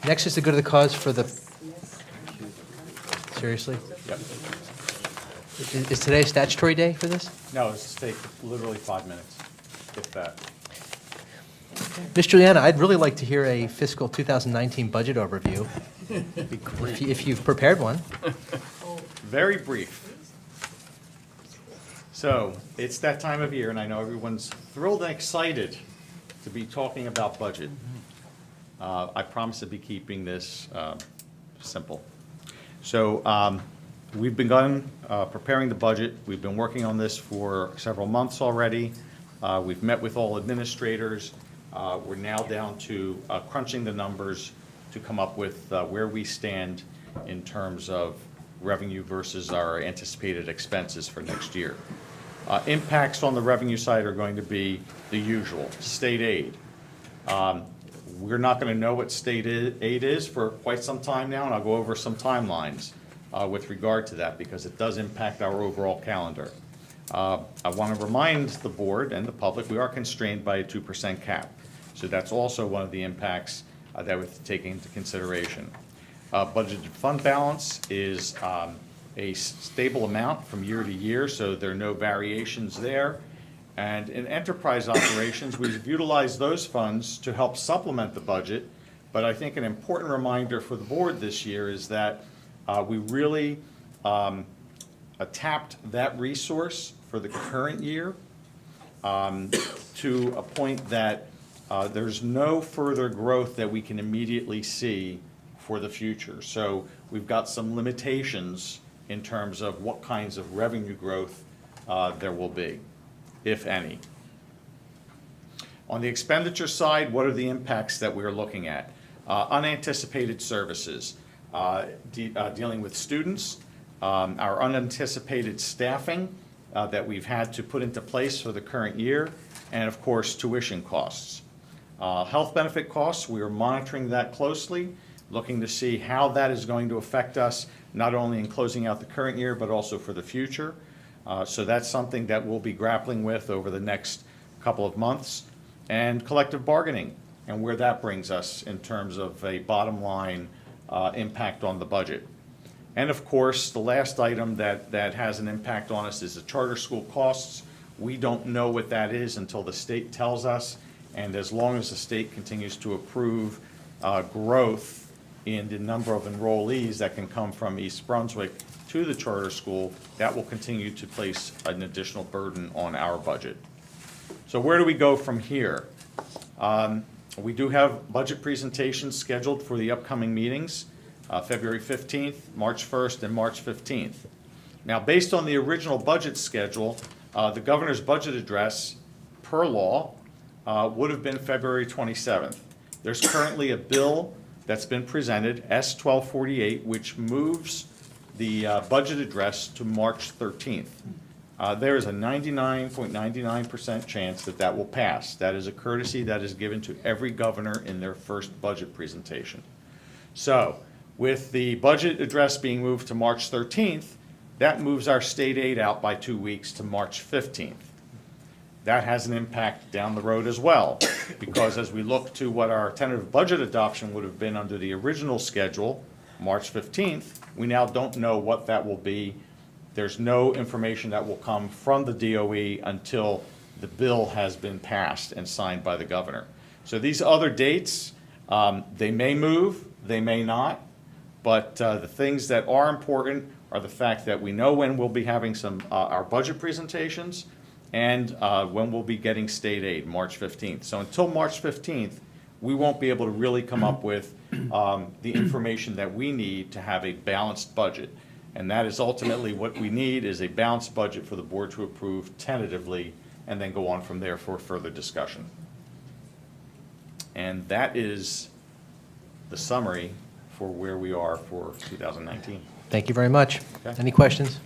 Next is the good of the cause for the, seriously? Yep. Is today a statutory day for this? No, it's take literally 5 minutes, if that. Ms. Juliana, I'd really like to hear a fiscal 2019 budget overview, if you've prepared one. Very brief. So, it's that time of year, and I know everyone's thrilled and excited to be talking about budget. I promise to be keeping this simple. So, we've begun preparing the budget. We've been working on this for several months already. We've met with all administrators. We're now down to crunching the numbers to come up with where we stand in terms of revenue versus our anticipated expenses for next year. Impacts on the revenue side are going to be the usual, state aid. We're not going to know what state aid is for quite some time now, and I'll go over some timelines with regard to that because it does impact our overall calendar. I want to remind the board and the public we are constrained by a 2% cap. So that's also one of the impacts that we have to take into consideration. Budgeted fund balance is a stable amount from year to year, so there are no variations there. And in enterprise operations, we've utilized those funds to help supplement the budget. But I think an important reminder for the board this year is that we really tapped that resource for the current year to a point that there's no further growth that we can immediately see for the future. So we've got some limitations in terms of what kinds of revenue growth there will be, if any. On the expenditure side, what are the impacts that we're looking at? Unanticipated services, dealing with students, our unanticipated staffing that we've had to put into place for the current year, and of course, tuition costs. Health benefit costs, we are monitoring that closely, looking to see how that is going to affect us, not only in closing out the current year, but also for the future. So that's something that we'll be grappling with over the next couple of months. And collective bargaining, and where that brings us in terms of a bottom line impact on the budget. And of course, the last item that has an impact on us is the charter school costs. We don't know what that is until the state tells us, and as long as the state continues to approve growth in the number of enrollees that can come from East Brunswick to the charter school, that will continue to place an additional burden on our budget. So where do we go from here? We do have budget presentations scheduled for the upcoming meetings, February 15th, March 1st, and March 15th. Now, based on the original budget schedule, the governor's budget address, per law, would have been February 27th. There's currently a bill that's been presented, S-1248, which moves the budget address to March 13th. There is a 99.99% chance that that will pass. That is a courtesy that is given to every governor in their first budget presentation. So, with the budget address being moved to March 13th, that moves our state aid out by 2 weeks to March 15th. That has an impact down the road as well, because as we look to what our tentative budget adoption would have been under the original schedule, March 15th, we now don't know what that will be. There's no information that will come from the DOE until the bill has been passed and signed by the governor. So these other dates, they may move, they may not, but the things that are important are the fact that we know when we'll be having our budget presentations, and when we'll be getting state aid, March 15th. So until March 15th, we won't be able to really come up with the information that we need to have a balanced budget. And that is ultimately what we need, is a balanced budget for the board to approve tentatively and then go on from there for further discussion. And that is the summary for where we are for 2019. Thank you very much. Okay. Any questions?